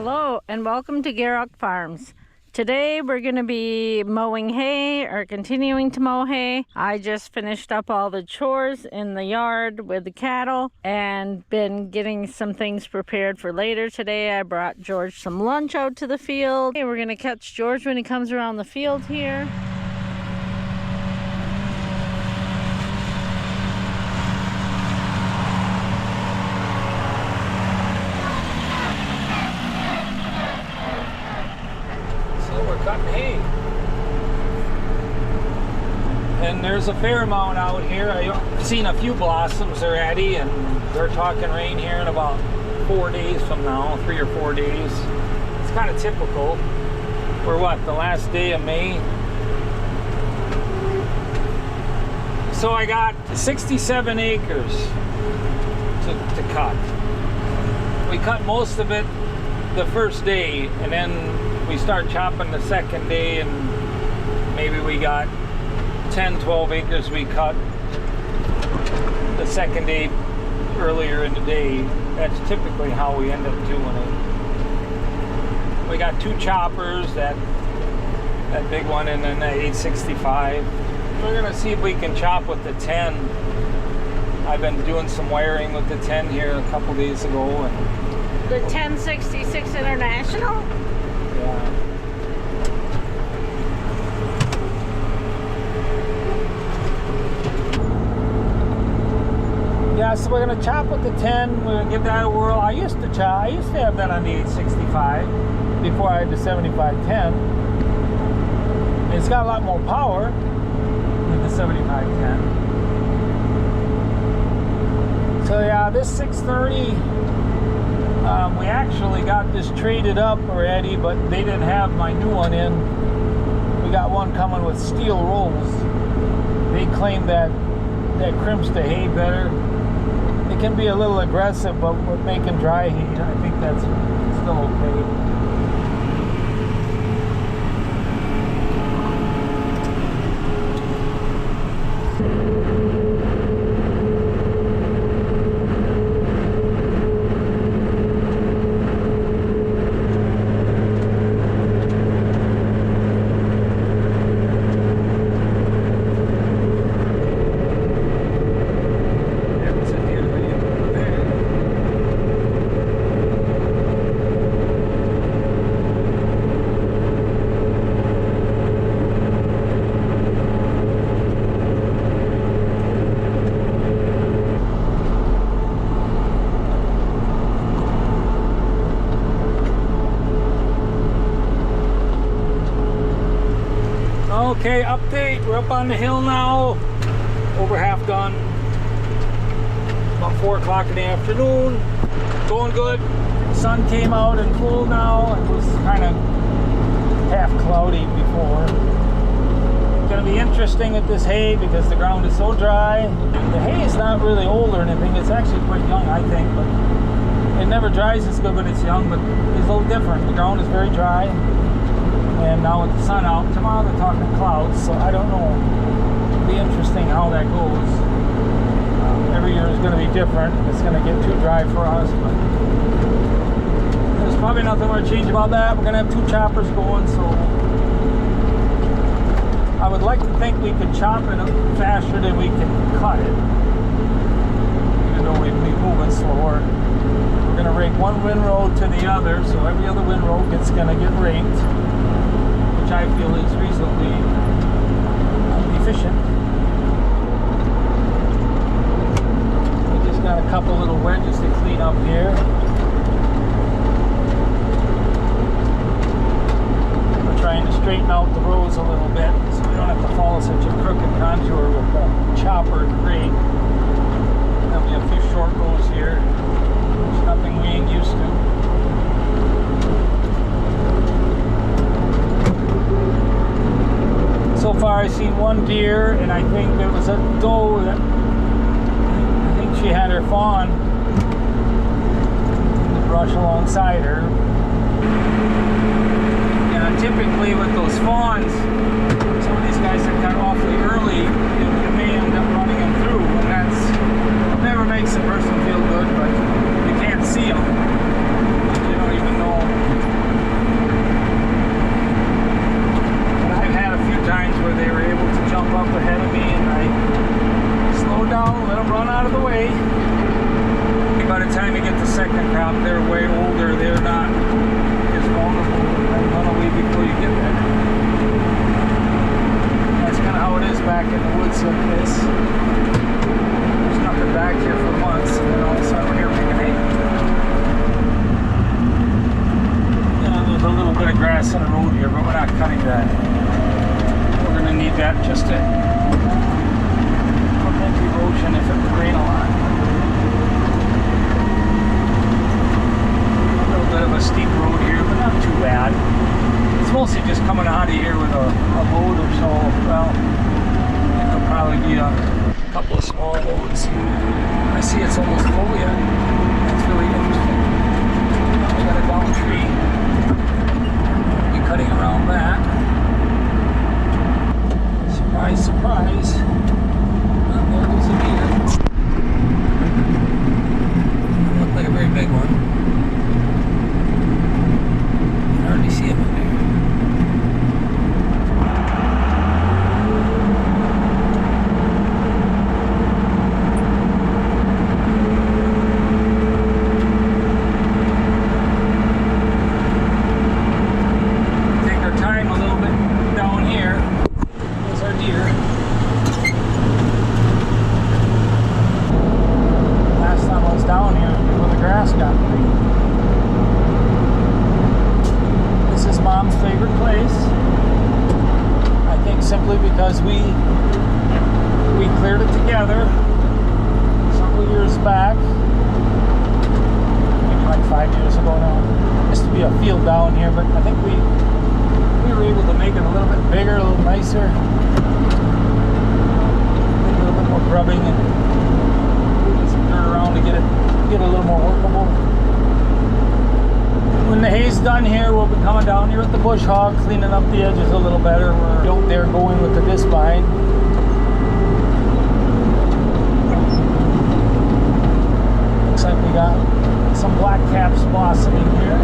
Hello and welcome to Gierok Farms. Today we're going to be mowing hay or continuing to mow hay. I just finished up all the chores in the yard with the cattle and been getting some things prepared for later today. I brought George some lunch out to the field. We're going to catch George when he comes around the field here. Cutting hay, and there's a fair amount out here. I've seen a few blossoms already, and they're talking rain here in about 4 days from now, 3 or 4 days. It's kind of typical. We're the last day of May. So I got 67 acres to cut. We cut most of it the first day, and then we start chopping the second day, and maybe we got 10-12 acres we cut the second day earlier in the day. That's typically how we end up doing it. We got 2 choppers, that big one and then that 865. We're gonna see if we can chop with the 10. I've been doing some wiring with the 10 here a couple days ago. And the 1066 International? Yeah, so we're gonna chop with the 10. We're gonna give that a whirl. I used to have that on the 865 before I had the 7510. It's got a lot more power than the 7510. So yeah, this 630. We actually got this traded up already, but they didn't have my new one in. We got one coming with steel rolls. They claim that crimps the hay better. It can be a little aggressive, but with making dry hay, I think that's still okay. Okay, update. We're up on the hill now. Over half done. About 4 o'clock in the afternoon. Going good. The sun came out in full now. It was kind of half cloudy before. It's going to be interesting with this hay because the ground is so dry. The hay is not really old or anything. It's actually quite young, I think, but it never dries as good when it's young, but it's a little different. The ground is very dry. And now with the sun out, tomorrow they're talking clouds, so I don't know. It'll be interesting how that goes. Every year is going to be different. It's going to get too dry for us, but there's probably nothing more to change about that. We're going to have 2 choppers going, so I would like to think we could chop it faster than we can cut it, even though we'd be moving slower. We're going to rake one windrow to the other, so every other windrow is going to get raked, which I feel is reasonably efficient. We just got a couple little wedges to clean up here. We're trying to straighten out the rows a little bit so we don't have to follow such a crooked contour with the chopper and rake. There'll be a few short rows here. It's nothing we ain't used to. So far I've seen one deer, and I think it was a doe that I think she had her fawn in the brush alongside her. Yeah, typically with those fawns, some of these guys are cut awfully early, you may end up running them through, and that never makes a person feel good, but you can't see them. You don't even know of the way. By the time you get the second crop, they're way older. They're not as vulnerable. They run away before you get there. That's kind of how it is back in the woods like this. There's nothing back here for months, and then all of a sudden we're here making hay. There's a little bit of grass on the road here, but we're not cutting that. We're going to need that just to prevent erosion if it would rain a lot. Bit of a steep road here, but not too bad. It's mostly just coming out of here with a load or so. Well, it could probably be a couple of small loads. I see it's almost full yet. That's really interesting. We got a down tree. We'll be cutting around that. Surprise, surprise. Oh, there goes a deer. Doesn't look like a very big one. Hardly see him in there. Take our time a little bit down here. There's our deer. Last time I was down here before the grass got big. This is Mom's favorite place. I think simply because we cleared it together several years back, maybe like 5 years ago now. Used to be a field down here, but I think we were able to make it a little bit bigger, a little nicer, maybe a little bit more grubbing and moving some dirt around to get it a little more workable. When the hay's done here, we'll be coming down here with the bush hog, cleaning up the edges a little better. We're out there going with the DiscBine. Looks like we got some black caps blossoming here.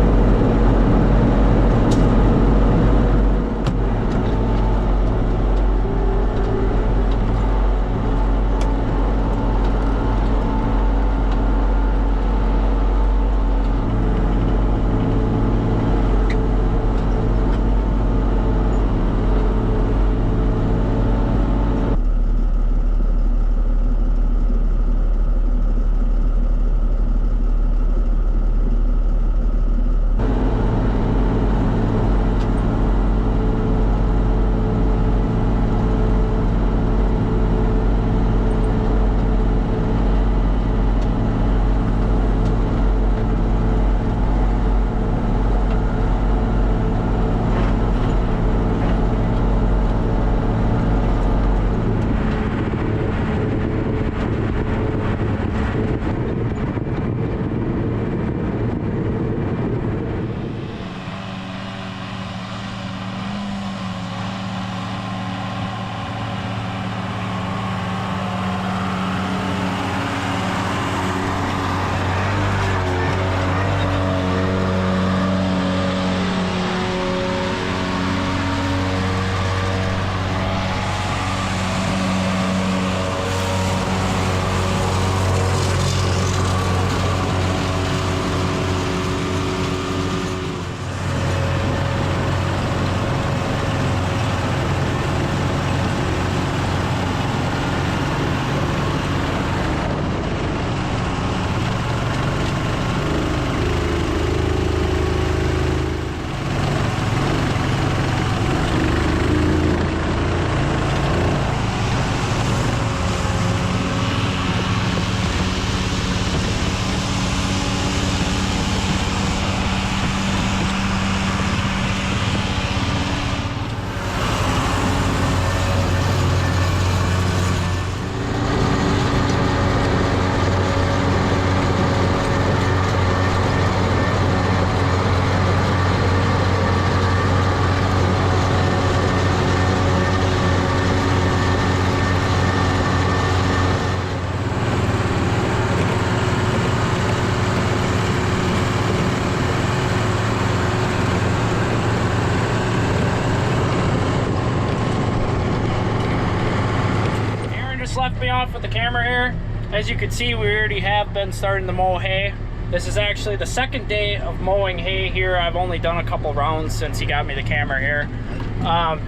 left me off with the camera here. as you can see, we already have been starting to mow hay. This is actually the second day of mowing hay here. I've only done a couple rounds since he got me the camera here.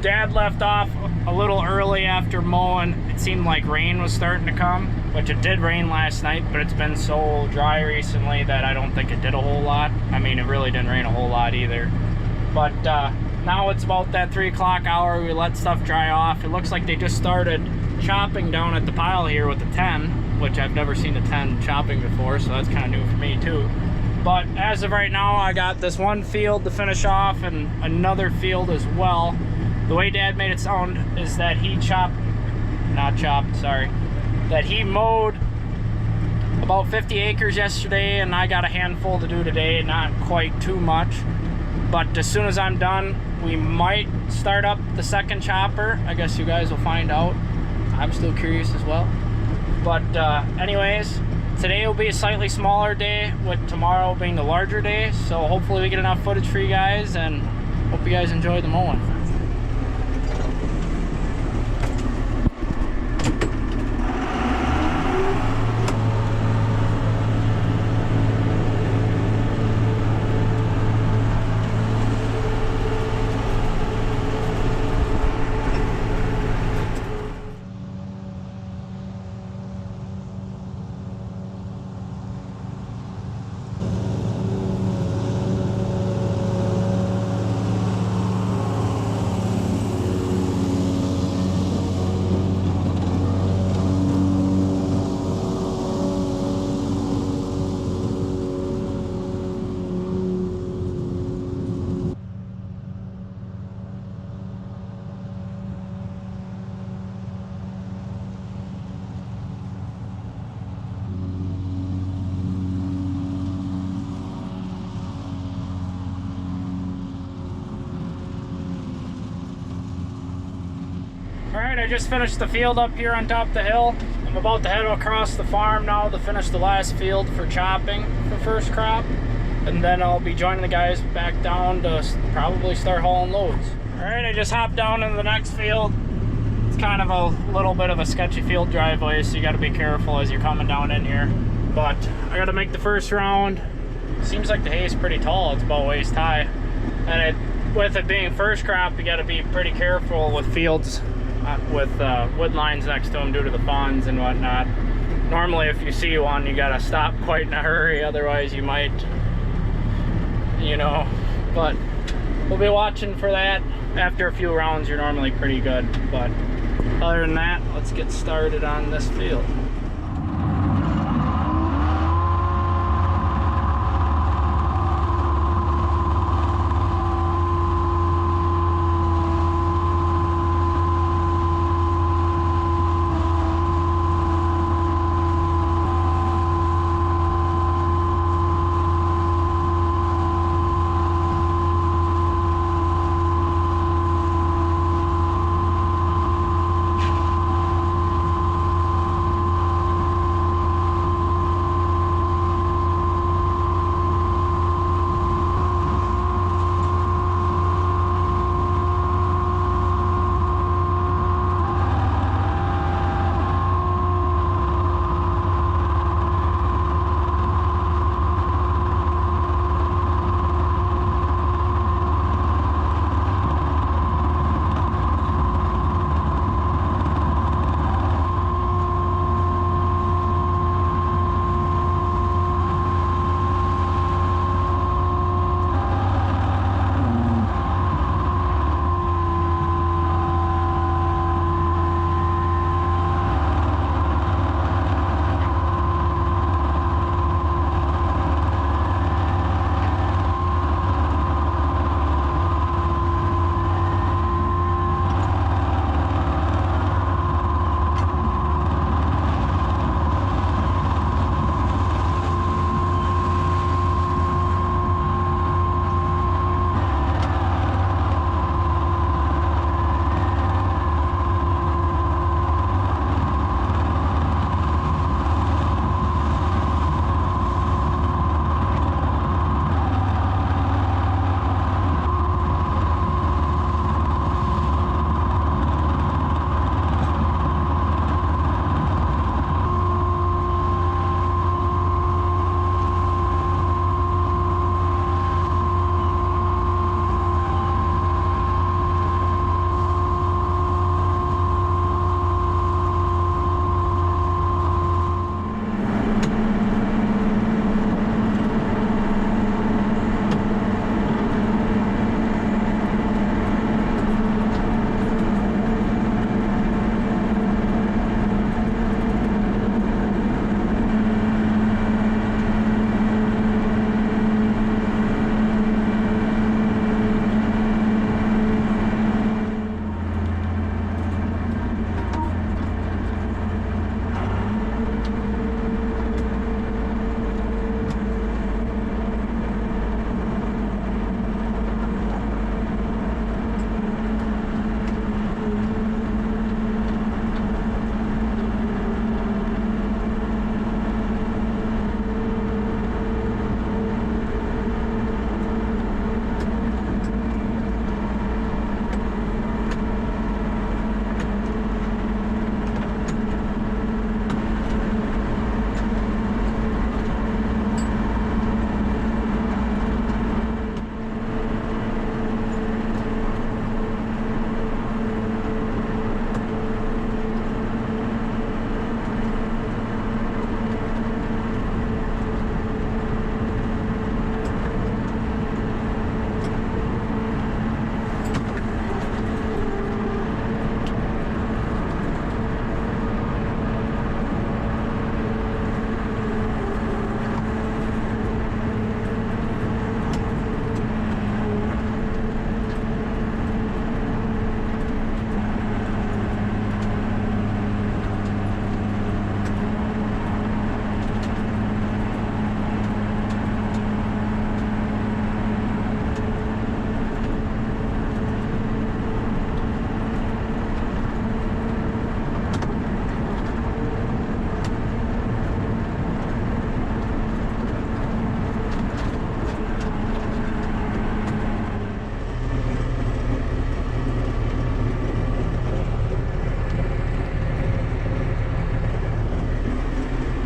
Dad left off a little early after mowing. It seemed like rain was starting to come, which it did rain last night, but it's been so dry recently that I don't think it did a whole lot. I mean, it really didn't rain a whole lot either. But now it's about that 3 o'clock hour. We let stuff dry off. It looks like they just started chopping down at the pile here with the 10, which I've never seen a 10 chopping before, so that's kind of new for me too. But as of right now, I got this one field to finish off and another field as well. The way Dad made it sound is that he that he mowed about 50 acres yesterday, and I got a handful to do today, not quite too much. But as soon as I'm done, we might start up the second chopper. I guess you guys will find out. I'm still curious as well. But anyways, today will be a slightly smaller day, with tomorrow being the larger day. So hopefully we get enough footage for you guys, and hope you guys enjoy the mowing. Alright, I just finished the field up here on top of the hill. I'm about to head across the farm now to finish the last field for chopping for first crop. And then I'll be joining the guys back down to probably start hauling loads. Alright, I just hopped down into the next field. It's kind of a little bit of a sketchy field driveway, so you got to be careful as you're coming down in here. But I got to make the first round. Seems like the hay is pretty tall. It's about waist high. And with it being first crop, you got to be pretty careful with fields with wood lines next to them due to the fawns and whatnot. Normally if you see one, you gotta stop quite in a hurry, otherwise you might, you know, but we'll be watching for that. After a few rounds you're normally pretty good, but other than that, let's get started on this field.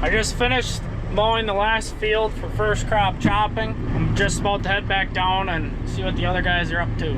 I just finished mowing the last field for first crop chopping. I'm just about to head back down and see what the other guys are up to.